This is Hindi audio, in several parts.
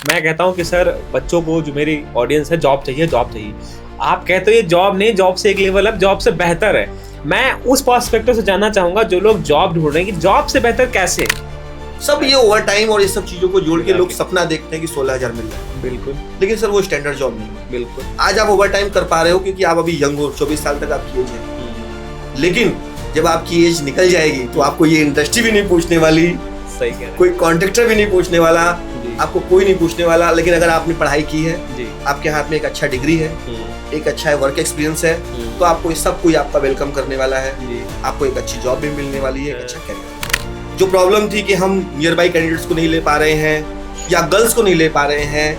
मैं कहता हूँ कि सर बच्चों को, जो मेरी ऑडियंस है, जॉब चाहिए, जॉब चाहिए। आप कहते हो ये जॉब नहीं, जॉब से एक लेवल अप, जॉब से बेहतर है। मैं उस पर्सपेक्टिव से जानना चाहूंगा जो लोग जॉब ढूंढ रहे हैं कि जॉब से बेहतर कैसे। सब ये ओवर टाइम और ये सब चीजों को जोड़ के लोग Okay. सपना देखते हैं कि 16,000 मिल रहा है, बिल्कुल लेकिन सर वो स्टैंडर्ड जॉब नहीं है। बिल्कुल। आज आप ओवर टाइम कर पा रहे हो क्योंकि आप अभी यंग हो, 24 साल तक आपकी एज है, लेकिन जब आपकी एज निकल जाएगी तो आपको ये इंडस्ट्री भी नहीं पूछने वाली, सही कह रहे हैं। कोई कॉन्ट्रैक्टर भी नहीं पूछने वाला, जी, आपको कोई नहीं पूछने वाला। लेकिन अगर आपने पढ़ाई की है, जी। आपके हाथ में एक अच्छा डिग्री है, एक अच्छा वर्क एक्सपीरियंस है, तो आपको ये सब कोई आपका वेलकम करने वाला है, जी, आपको एक अच्छी जॉब भी मिलने वाली है, एक अच्छा कैरियर। जो प्रॉब्लम थी कि हम नियर बाई कैंडिडेट्स को नहीं ले पा रहे हैं या गर्ल्स को नहीं ले पा रहे हैं,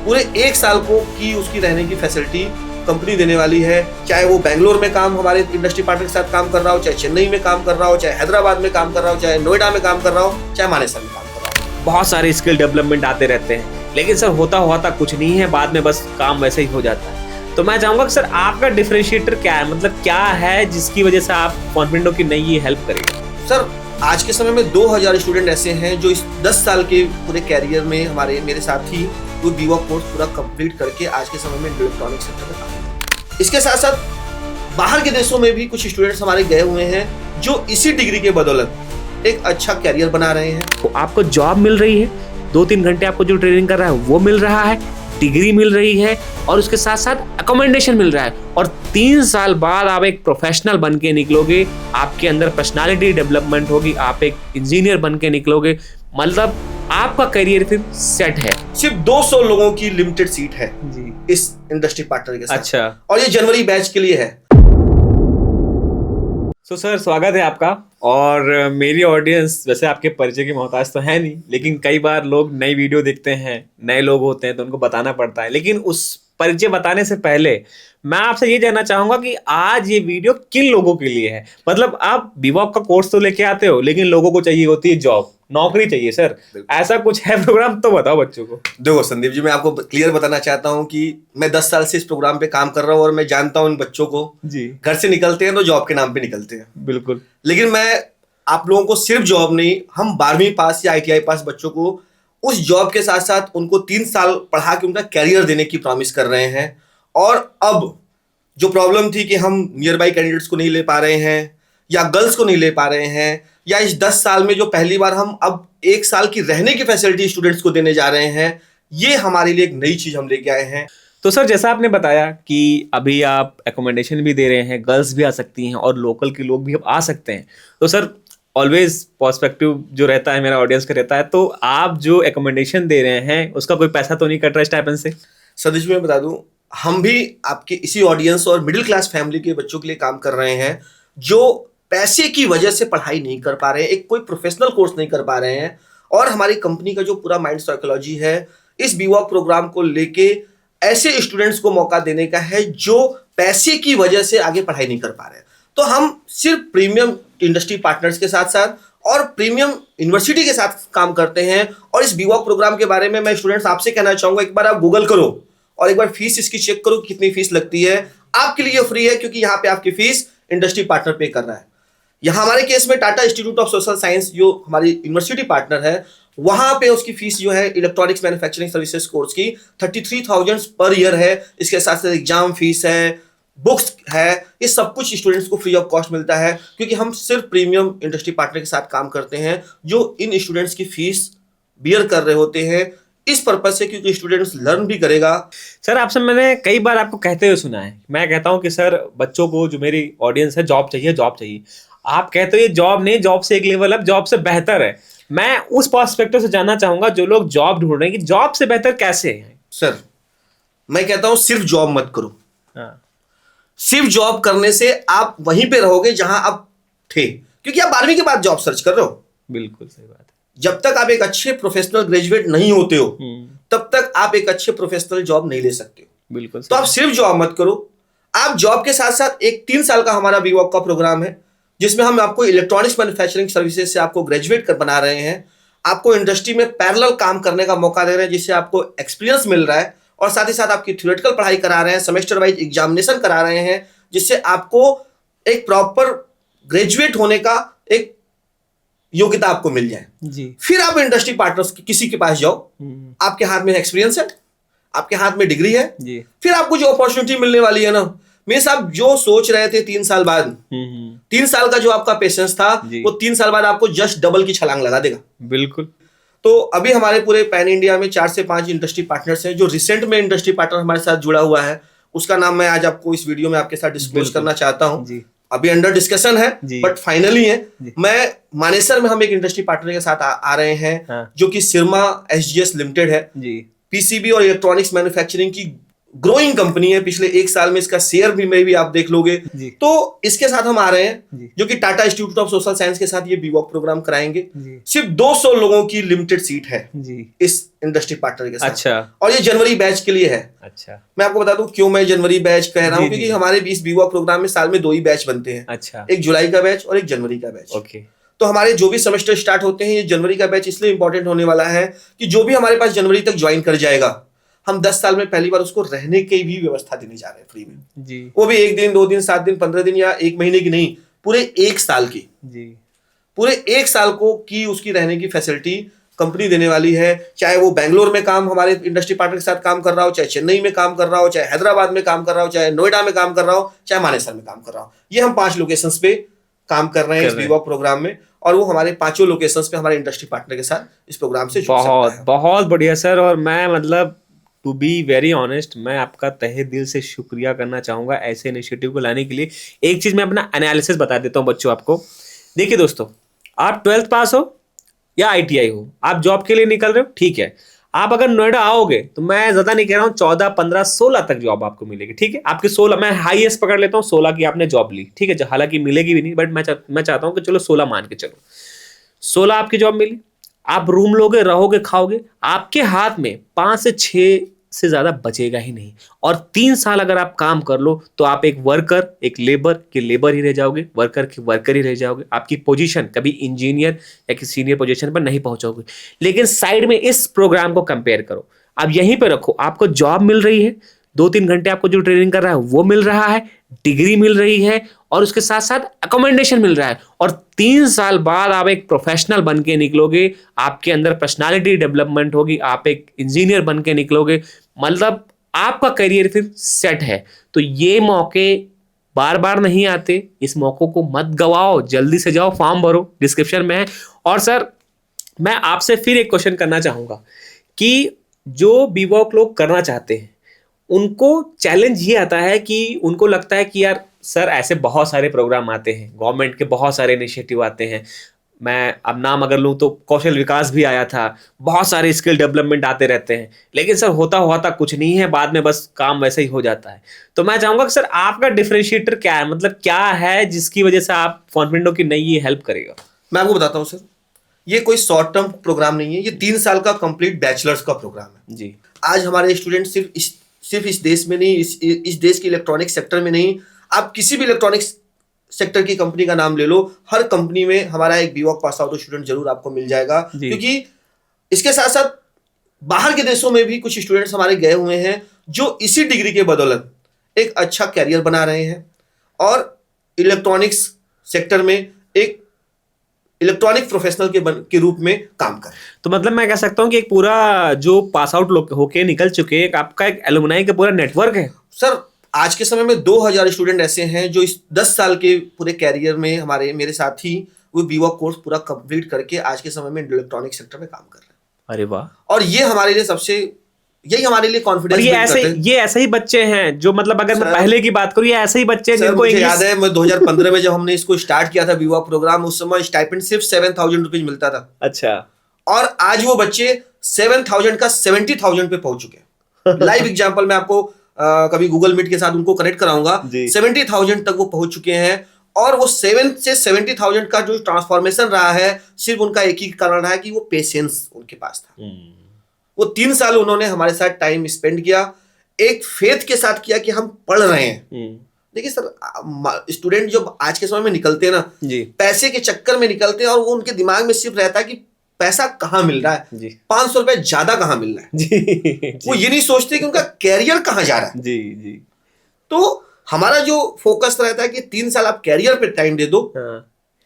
पूरे 1 साल को की उसकी रहने की फैसिलिटी कंपनी देने वाली है। चाहे वो बेंगलोर में काम हमारे इंडस्ट्री पार्टनर के साथ काम कर रहा हो, चाहे चेन्नई में काम कर रहा हो, चाहे हैदराबाद में काम कर रहा हो, चाहे नोएडा में काम कर रहा हो, चाहे मानेसर में काम कर रहा हो। बहुत सारे स्किल डेवलपमेंट आते रहते हैं, लेकिन सर होता होता कुछ नहीं है, बाद में बस काम वैसे ही हो जाता है। तो मैं चाहूंगा कि सर आपका डिफरेंशिएटर क्या है, मतलब क्या है जिसकी वजह से आप कॉन्फिडेंट हो कि नहीं ये हेल्प करेगा। सर आज के समय में 2000 स्टूडेंट ऐसे हैं जो इस 10 साल के पूरे कैरियर में मेरे साथ ही वो बीवॉक कोर्स पूरा कंप्लीट करके आज के समय में इलेक्ट्रॉनिक सेक्टर में काम करते हैं। इसके साथ साथ बाहर के देशों में भी कुछ स्टूडेंट्स हमारे गए हुए हैं जो इसी डिग्री के बदौलत एक अच्छा कैरियर बना रहे हैं। तो आपको जॉब मिल रही है, 2-3 घंटे आपको जो ट्रेनिंग कर रहा है वो मिल रहा है, डिग्री मिल रही है और उसके साथ साथ अकोमोडेशन मिल रहा है, और 3 साल बाद आप एक प्रोफेशनल बन के निकलोगे, आपके अंदर पर्सनालिटी डेवलपमेंट होगी, आप एक इंजीनियर बन के निकलोगे, मतलब आपका करियर फिर सेट है। सिर्फ 200 लोगों की लिमिटेड सीट है जी। इस इंडस्ट्री पार्टनर के साथ। अच्छा। और ये जनवरी बैच के लिए है। तो सर स्वागत है आपका। और मेरी ऑडियंस वैसे आपके परिचय की मोहताज तो है नहीं, लेकिन कई बार लोग नई वीडियो देखते हैं, नए लोग होते हैं तो उनको बताना पड़ता है। लेकिन उस परिचय बताने से पहले मैं आपसे ये जानना चाहूंगा कि आज ये वीडियो किन लोगों के लिए है। मतलब आप बीवॉक का कोर्स तो लेके आते हो, लेकिन लोगों को चाहिए होती है जॉब, नौकरी चाहिए सर, ऐसा कुछ है प्रोग्राम तो बताओ बच्चों को। देखो संदीप जी, मैं आपको क्लियर बताना चाहता हूँ कि मैं 10 साल से इस प्रोग्राम पे काम कर रहा हूँ और मैं जानता हूँ इन बच्चों को। जी घर से निकलते हैं तो जॉब के नाम पे निकलते हैं, बिल्कुल। लेकिन मैं आप लोगों को सिर्फ जॉब नहीं, हम 12वीं पास या ITI पास बच्चों को उस जॉब के साथ साथ उनको 3 साल पढ़ा के उनका कैरियर देने की प्रॉमिस कर रहे हैं। और अब जो प्रॉब्लम थी कि हम नियर बाई कैंडिडेट्स को नहीं ले पा रहे हैं या गर्ल्स को नहीं ले पा रहे हैं, या इस 10 साल में जो पहली बार हम अब 1 साल की रहने की फैसिलिटी स्टूडेंट्स को देने जा रहे हैं, ये हमारे लिए एक नई चीज हम लेके आए हैं। तो सर जैसा आपने बताया कि अभी आप एकोमोडेशन भी दे रहे हैं, गर्ल्स भी आ सकती हैं और लोकल के लोग भी अब आ सकते हैं, तो सर ऑलवेज पर्सपेक्टिव जो रहता है मेरा ऑडियंस का रहता है, तो आप जो एकोमोडेशन दे रहे हैं उसका कोई पैसा तो नहीं कट रहा स्टाइपेंड से। सतीश मैं बता दूं, हम भी आपके इसी ऑडियंस और मिडिल क्लास फैमिली के बच्चों के लिए काम कर रहे हैं जो पैसे की वजह से पढ़ाई नहीं कर पा रहे हैं, एक कोई प्रोफेशनल कोर्स नहीं कर पा रहे हैं। और हमारी कंपनी का जो पूरा माइंड साइकोलॉजी है इस बीवॉक प्रोग्राम को लेके ऐसे स्टूडेंट्स को मौका देने का है जो पैसे की वजह से आगे पढ़ाई नहीं कर पा रहे हैं। तो हम सिर्फ प्रीमियम इंडस्ट्री पार्टनर्स के साथ साथ और प्रीमियम यूनिवर्सिटी के साथ काम करते हैं। और इस बीवॉक प्रोग्राम के बारे में मैं स्टूडेंट्स आपसे कहना चाहूंगा, एक बार आप गूगल करो और एक बार फीस इसकी चेक करो कितनी फीस लगती है। आपके लिए फ्री है क्योंकि यहाँ पे आपकी फीस इंडस्ट्री पार्टनर पे कर रहा है। यहाँ हमारे केस में Tata institute of social science जो हमारी यूनिवर्सिटी पार्टनर है, वहां पे उसकी फीस जो है इलेक्ट्रॉनिक्स मैन्युफैक्चरिंग सर्विसेज कोर्स की 33,000 पर ईयर है। इसके साथ साथ एग्जाम फीस है, बुक्स है, ये सब कुछ स्टूडेंट्स को फ्री ऑफ कॉस्ट मिलता है क्योंकि हम सिर्फ प्रीमियम इंडस्ट्री पार्टनर के साथ काम करते हैं जो इन स्टूडेंट्स की फीस बियर कर रहे होते हैं इस पर्पज से, क्योंकि स्टूडेंट्स लर्न भी करेगा। सर आपसे मैंने कई बार आपको कहते हुए सुना है, मैं कहता हूं कि सर बच्चों को, जो मेरी ऑडियंस है, जॉब चाहिए, जॉब चाहिए। आप कहते हो ये जॉब नहीं, जॉब से एक लेवल अप, जॉब से बेहतर है। मैं उस पर्सपेक्टिव से जानना चाहूंगा जो लोग जॉब ढूंढ रहे हैं कि जॉब से बेहतर कैसे है। सर मैं कहता हूं सिर्फ जॉब मत करो। हाँ। सिर्फ जॉब करने से आप वहीं पे रहोगे जहां आप थे, क्योंकि आप 12वीं के बाद जॉब सर्च कर रहे हो। बिल्कुल सही बात है। जब तक आप एक अच्छे प्रोफेशनल ग्रेजुएट नहीं होते हो तब तक आप एक अच्छे प्रोफेशनल जॉब नहीं ले सकते हो। बिल्कुल तो आप सिर्फ जॉब मत करो, आप जॉब के साथ साथ एक 3 साल का हमारा बीवॉक का प्रोग्राम है जिसमें हम आपको इलेक्ट्रॉनिक्स मैन्युफैक्चरिंग सर्विसेज से आपको ग्रेजुएट कर बना रहे हैं, आपको इंडस्ट्री में पैरेलल काम करने का मौका दे रहे हैं जिससे आपको एक्सपीरियंस मिल रहा है, और साथ ही साथ आपकी थ्योरेटिकल पढ़ाई करा रहे हैं, सेमेस्टर वाइज एग्जामिनेशन करा रहे हैं जिससे आपको एक प्रॉपर ग्रेजुएट होने का एक योग्यता आपको मिल जाए, जी। फिर आप इंडस्ट्री पार्टनर्स किसी के पास जाओ, आपके हाथ में एक्सपीरियंस है, आपके हाथ में डिग्री है, जी। फिर आपको जो अपॉर्चुनिटी मिलने वाली है ना, मेरे साहब जो सोच रहे थे 3 साल बाद, 3 साल का जो आपका पेशेंस था, वो 3 साल बाद आपको जस्ट डबल की छलांग लगा देगा। बिल्कुल। तो अभी हमारे पूरे पैन इंडिया में 4 से 5 इंडस्ट्री पार्टनर्स हैं। जो रिसेंट में इंडस्ट्री पार्टनर हमारे साथ जुड़ा हुआ है, उसका नाम मैं आज आपको इस वीडियो में आपके साथ डिस्क्लोज करना चाहता हूं। अभी अंडर डिस्कशन है, बट फाइनली है। मैं मानेसर में हम एक इंडस्ट्री पार्टनर के साथ आ रहे हैं, जो कि सिरमा एसजीएस लिमिटेड है। पीसीबी और इलेक्ट्रॉनिक्स मैन्युफैक्चरिंग की ग्रोइंग कंपनी है। पिछले 1 साल में इसका शेयर भी में भी आप देख लोगे। तो इसके साथ हम आ रहे हैं, जो कि Tata institute of social science के साथ ये बीवॉक प्रोग्राम कराएंगे। सिर्फ 200 लोगों की लिमिटेड सीट है इस इंडस्ट्री पार्टनर के साथ। अच्छा। और ये जनवरी बैच के लिए है। अच्छा। मैं आपको बता दूं क्यों मैं जनवरी बैच कह रहा हूं, क्योंकि हमारे इस बीवॉक प्रोग्राम में साल में 2 ही बैच बनते हैं। अच्छा। एक जुलाई का बैच और एक जनवरी का बैच। ओके। तो हमारे जो भी सेमेस्टर स्टार्ट होते हैं, ये जनवरी का बैच इसलिए इंपॉर्टेंट होने वाला है कि जो भी हमारे पास जनवरी तक ज्वाइन कर जाएगा, हम 10 साल में पहली बार उसको रहने की भी व्यवस्था देने जा रहे हैं फ्री में जी। वो भी 1 दिन 2 दिन 7 दिन 15 दिन या 1 महीने की नहीं, पूरे 1 साल की जी। पूरे 1 साल को की उसकी रहने की फैसिलिटी कंपनी देने वाली है। चाहे वो बेंगलोर में काम हमारे इंडस्ट्री पार्टनर के साथ काम कर रहा हो, चाहे चेन्नई में काम कर रहा हो, चाहे हैदराबाद में काम कर रहा हो, चाहे नोएडा में काम कर रहा हो, चाहे मानेसर में काम कर रहा हो। ये हम 5 लोकेशंस पे काम कर रहे हैं इस बीवॉक प्रोग्राम में, और वो हमारे 5 लोकेशंस पे हमारे इंडस्ट्री पार्टनर के साथ इस प्रोग्राम से जुड़ सकता है। बहुत बढ़िया सर। और मैं मतलब टू बी वेरी ऑनेस्ट, मैं आपका तहे दिल से शुक्रिया करना चाहूँगा ऐसे इनिशिएटिव को लाने के लिए। एक चीज़ मैं अपना एनालिसिस बता देता हूँ बच्चों आपको। देखिए दोस्तों, आप 12th पास हो या ITI हो, आप जॉब के लिए निकल रहे हो, ठीक है। आप अगर नोएडा आओगे तो मैं ज़्यादा नहीं कह रहा हूँ, 14, 15, 16 तक जॉब आपको मिलेगी, ठीक है। आपके 16, मैं हाईएस्ट पकड़ लेता हूँ 16 की आपने जॉब ली, ठीक है। हालांकि मिलेगी भी नहीं, बट मैं चाहता हूँ कि चलो 16 मान के चलो, 16 आपकी जॉब मिली, आप रूम लोगे, रहोगे, खाओगे, आपके हाथ में 5 से 6 से ज्यादा बचेगा ही नहीं। और 3 साल अगर आप काम कर लो तो आप एक वर्कर, एक लेबर के लेबर ही रह जाओगे, वर्कर के वर्कर ही रह जाओगे। आपकी पोजीशन कभी इंजीनियर या किसी सीनियर पोजीशन पर नहीं पहुंचोगे। लेकिन साइड में इस प्रोग्राम को कंपेयर करो, आप यहीं पे रखो, आपको जॉब मिल रही है, 2-3 घंटे आपको जो ट्रेनिंग कर रहा है वो मिल रहा है, डिग्री मिल रही है, और उसके साथ साथ अकोमोडेशन मिल रहा है। और 3 साल बाद आप एक प्रोफेशनल बन के निकलोगे, आपके अंदर पर्सनालिटी डेवलपमेंट होगी, आप एक इंजीनियर बन के निकलोगे, मतलब आपका करियर फिर सेट है। तो ये मौके बार बार नहीं आते, इस मौकों को मत गवाओ, जल्दी से जाओ, फॉर्म भरो, डिस्क्रिप्शन में है। और सर मैं आपसे फिर एक क्वेश्चन करना चाहूँगा कि जो बीवॉक लोग करना चाहते हैं, उनको चैलेंज ये आता है कि उनको लगता है कि यार सर ऐसे बहुत सारे प्रोग्राम आते हैं, गवर्नमेंट के बहुत सारे इनिशिएटिव आते हैं, मैं अब नाम अगर लूँ तो कौशल विकास भी आया था, बहुत सारे स्किल डेवलपमेंट आते रहते हैं, लेकिन सर होता होता कुछ नहीं है, बाद में बस काम वैसे ही हो जाता है। तो मैं चाहूँगा कि सर आपका डिफरेंशिएटर क्या है, मतलब क्या है जिसकी वजह से आप कॉन्फिडेंट हो कि नहीं ये हेल्प करेगा? मैं आपको बताता हूँ सर, ये कोई शॉर्ट टर्म प्रोग्राम नहीं है, ये 3 साल का कंप्लीट बैचलर्स का प्रोग्राम है जी। आज हमारे स्टूडेंट सिर्फ इस देश में नहीं, इस देश के इलेक्ट्रॉनिक सेक्टर में नहीं, आप किसी भी इलेक्ट्रॉनिक सेक्टर की कंपनी का नाम ले लो, हर कंपनी में हमारा एक बीवॉक पास आउट स्टूडेंट जरूर आपको मिल जाएगा। क्योंकि इसके साथ साथ बाहर के देशों में भी कुछ स्टूडेंट्स हमारे गए हुए हैं जो इसी डिग्री के बदौलत एक अच्छा कैरियर बना रहे हैं और इलेक्ट्रॉनिक्स सेक्टर में एक इलेक्ट्रॉनिक प्रोफेशनल के रूप में काम कर। तो मतलब मैं कह सकता हूं कि एक पूरा जो पास आउट होके निकल चुके एक आपका एक एलुमनाई का पूरा नेटवर्क है सर। आज के समय में 2000 स्टूडेंट ऐसे हैं जो इस 10 साल के पूरे कैरियर में मेरे साथ ही वो बीवॉक कोर्स पूरा कंप्लीट करके आज के समय में इलेक्ट्रॉनिक सेक्टर में काम कर रहे हैं। अरे वाह! और ये हमारे लिए यही हमारे लिए कॉन्फिडेंस। ये ऐसे ही बच्चे हैं जो मतलब अगर मैं पहले की बात करूं, ये ऐसे ही बच्चे हैं जिनको इंग्लिश याद है। मैं 2015 में जब हमने इसको स्टार्ट किया था बीवॉक प्रोग्राम, उस समय स्टाइपेंड सिर्फ 7,000 रुपीज मिलता था। अच्छा। और आज वो बच्चे 7,000 का 70,000 पे पहुंच चुके हैं। लाइव एग्जांपल मैं आपको कभी गूगल मीट के साथ उनको कनेक्ट कराऊंगा। 70,000 तक वो पहुंच चुके हैं। और वो 7 से 70,000 का जो ट्रांसफॉर्मेशन रहा है, सिर्फ उनका एक ही कारण रहा है कि वो पेशेंस उनके पास था। वो 3 साल उन्होंने हमारे साथ टाइम स्पेंड किया, एक फेथ के साथ किया कि हम पढ़ रहे हैं। देखिए सर, स्टूडेंट जब आज के समय में निकलते हैं ना, पैसे के चक्कर में निकलते हैं और वो उनके दिमाग में सिर्फ रहता है कि पैसा कहाँ मिल रहा है, 500 रुपए ज्यादा कहाँ मिल रहा है। वो ये नहीं सोचते कि उनका कैरियर कहाँ जा रहा है। तो हमारा जो फोकस रहता है कि 3 साल आप कैरियर पे टाइम दे दो,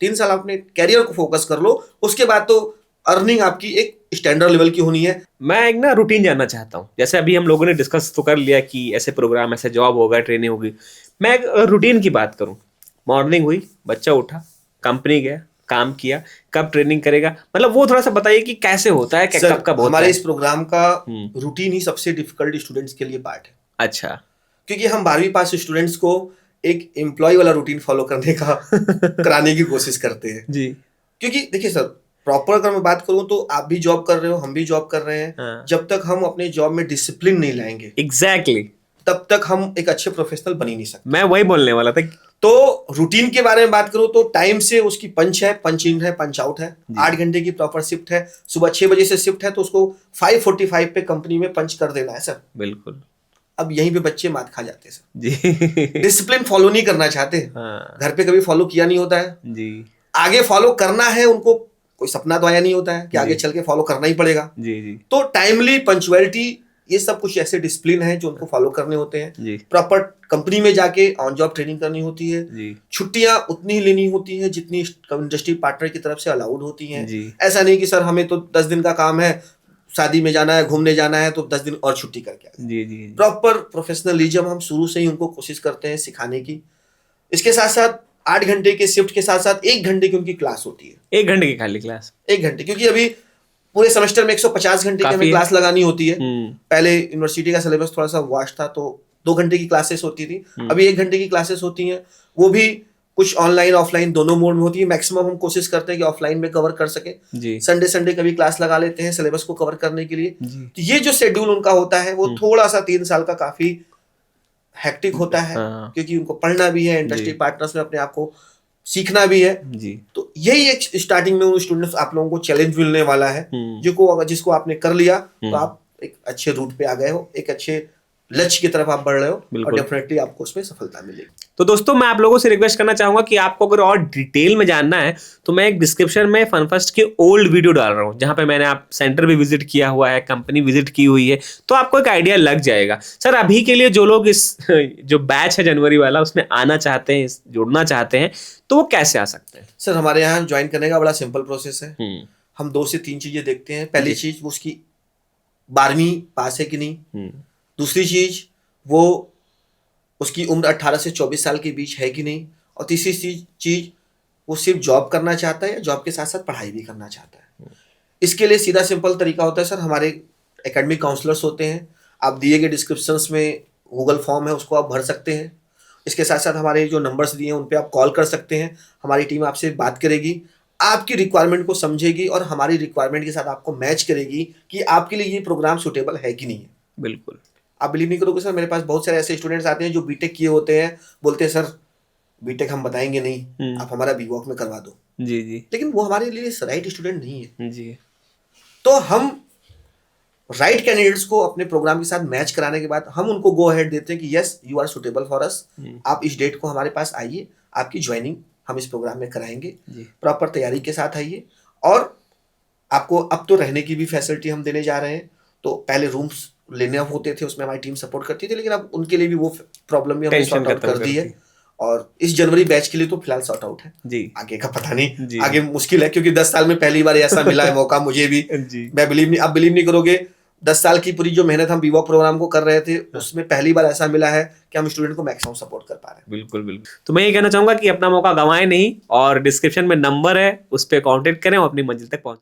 3 साल अपने कैरियर को फोकस कर लो, उसके बाद तो अर्निंग आपकी एक स्टैंडर्ड लेवल की होनी है। मैं एक ना रूटीन जानना चाहता हूँ। जैसे अभी हम लोगों ने डिस्कस तो कर लिया कि ऐसे प्रोग्राम, ऐसे जॉब होगा, ट्रेनिंग होगी। मैं एक रूटीन की बात करूँ। मॉर्निंग हुई, बच्चा उठा, कंपनी गया, काम किया, कब ट्रेनिंग करेगा, मतलब वो थोड़ा सा बताइए कि कैसे होता है, सर, कब कब होता हमारे है। इस प्रोग्राम का रूटीन ही सबसे डिफिकल्ट स्टूडेंट्स के लिए पार्ट है, अच्छा। क्योंकि हम 12वीं पास स्टूडेंट्स को एक एम्प्लॉय वाला रूटीन फॉलो करने का कराने की कोशिश करते हैं। जी। क्योंकि देखिए सर, प्रॉपर अगर मैं बात करूं तो आप भी जॉब कर रहे हो, हम भी जॉब कर रहे हैं। हाँ। जब तक हम अपने जॉब में डिसिप्लिन नहीं लाएंगे, एग्जैक्टली, तब तक हम एक अच्छे प्रोफेशनल बन ही नहीं सकते। मैं वही बोलने वाला था। तो रूटीन के बारे में बात करूं तो टाइम से उसकी पंच है, पंच इन है, पंच आउट है। 8 घंटे की प्रॉपर शिफ्ट है, सुबह 6 बजे से शिफ्ट है, तो उसको 5:45 पे कंपनी में पंच कर देना है सर। बिल्कुल। अब यहीं पे बच्चे मात खा जाते हैं सर, जी। डिसिप्लिन फॉलो नहीं करना चाहते। हाँ। घर पे कभी फॉलो किया नहीं होता है, जी आगे फॉलो करना है उनको, कोई सपना तो आया नहीं होता है कि आगे जी। चल के फॉलो करना ही पड़ेगा। जी जी तो टाइमली, पंचुअलिटी, ये सब कुछ ऐसे डिसिप्लिन है जो उनको फॉलो करने होते हैं। जी प्रॉपर कंपनी में जाके ऑन जॉब ट्रेनिंग करनी होती है। जी छुट्टियां उतनी ही लेनी होती है जितनी इंडस्ट्री पार्टनर की तरफ से अलाउड होती हैं। जी। ऐसा नहीं कि सर हमें तो 10 दिन का काम है, शादी में जाना है, घूमने जाना है, तो 10 दिन और छुट्टी करके आ। जी जी। प्रॉपर प्रोफेशनलिज्म हम शुरू से ही उनको कोशिश करते हैं सिखाने की। इसके साथ साथ 8 घंटे के शिफ्ट के साथ साथ 1 घंटे की उनकी क्लास होती है। 1 घंटे की खाली क्लास? 1 घंटे, क्योंकि अभी पूरे सेमेस्टर में 150 घंटे की काफी हमें है। क्लास लगानी होती है। हम्म। पहले यूनिवर्सिटी का सिलेबस थोड़ा सा वास्ट था, तो 2 घंटे की क्लासेस होती थी, अभी 1 घंटे की क्लासेस होती हैं। वो भी कुछ ऑनलाइन ऑफलाइन दोनों मोड में होती है। मैक्सिमम हम कोशिश करते हैं कि ऑफलाइन में कवर कर सके। जी संडे कभी क्लास लगा लेते हैं सिलेबस को कवर करने के लिए। जी। तो ये जो शेड्यूल उनका होता है वो थोड़ा सा 3 साल का काफी हेक्टिक होता है, हाँ। क्योंकि उनको पढ़ना भी है, इंडस्ट्री जी। पार्टनर्स में अपने आप को सीखना भी है। जी। तो यही एक स्टार्टिंग में उन स्टूडेंट्स आप लोगों को चैलेंज मिलने वाला है, जिसको आपने कर लिया तो आप एक अच्छे रूट पे आ गए हो, एक अच्छे लक्ष्य की तरफ आप बढ़ रहे हो, और बिल्कुल। डेफिनेटली आपको उसमें सफलता मिलेगी। तो दोस्तों, मैं आप लोगों से रिक्वेस्ट करना चाहूंगा कि आपको अगर और डिटेल में जानना है तो मैं एक डिस्क्रिप्शन में फनफस्ट के ओल्ड वीडियो डाल रहा हूं, जहां पे मैंने आप सेंटर भी विजिट किया हुआ है, कंपनी विजिट की हुई है, तो आपको एक आइडिया लग जाएगा। सर, अभी के लिए जो लोग इस जो बैच है जनवरी वाला, उसमें आना चाहते हैं, जुड़ना चाहते हैं, तो वो कैसे आ सकते हैं? सर, हमारे यहाँ ज्वाइन करने का बड़ा सिंपल प्रोसेस है। हम 2 से 3 चीजें देखते हैं। पहली चीज, वो उसकी 12वीं पास है कि नहीं। दूसरी चीज, वो उसकी उम्र 18 से 24 साल के बीच है कि नहीं। और तीसरी चीज, वो सिर्फ जॉब करना चाहता है या जॉब के साथ साथ पढ़ाई भी करना चाहता है। इसके लिए सीधा सिंपल तरीका होता है सर, हमारे एकेडमिक काउंसलर्स होते हैं। आप दिए गए डिस्क्रिप्शंस में गूगल फॉर्म है, उसको आप भर सकते हैं। इसके साथ साथ हमारे जो नंबर्स दिए हैं उन पे आप कॉल कर सकते हैं। हमारी टीम आपसे बात करेगी, आपकी रिक्वायरमेंट को समझेगी और हमारी रिक्वायरमेंट के साथ आपको मैच करेगी कि आपके लिए ये प्रोग्राम सूटेबल है कि नहीं है। बिल्कुल। आप बिलीव नहीं करोगे सर, मेरे पास बहुत सारे ऐसे स्टूडेंट्स आते हैं जो बीटेक किए होते हैं, बोलते हैं सर बीटेक हम बताएंगे नहीं, आप हमारा बीवॉक में करवा दो। जी जी। लेकिन वो हमारे लिए राइट स्टूडेंट नहीं है। जी। तो हम राइट कैंडिडेट्स को अपने प्रोग्राम के साथ मैच कराने के बाद हम उनको गो अहेड देते हैं कि yes, you are suitable for us. आप इस डेट को हमारे पास आइए, आपकी ज्वाइनिंग हम इस प्रोग्राम में कराएंगे। प्रॉपर तैयारी के साथ आइए। और आपको अब तो रहने की भी फैसिलिटी हम देने जा रहे हैं। तो पहले रूम्स लेने होते थे, उसमें हमारी टीम सपोर्ट करती थी, लेकिन अब उनके लिए भी वो प्रॉब्लम भी हमने सॉर्ट आउट कर दी है। और इस जनवरी बैच के लिए तो फिलहाल सॉर्ट आउट है जी। आगे का पता नहीं, आगे मुश्किल है, क्योंकि 10 साल में पहली बार ऐसा मिला है मौका मुझे भी। मैं आप बिलीव नहीं करोगे, 10 साल की पूरी जो मेहनत हम बीवॉक प्रोग्राम को कर रहे थे, उसमें पहली बार ऐसा मिला है कि हम स्टूडेंट को मैक्सिमम सपोर्ट कर पा रहे हैं। बिल्कुल बिल्कुल। तो मैं ये कहना चाहूंगा कि अपना मौका गंवाएं नहीं, और डिस्क्रिप्शन में नंबर है, उस पर कॉन्टेक्ट करें और अपनी मंजिल तक पहुंचे।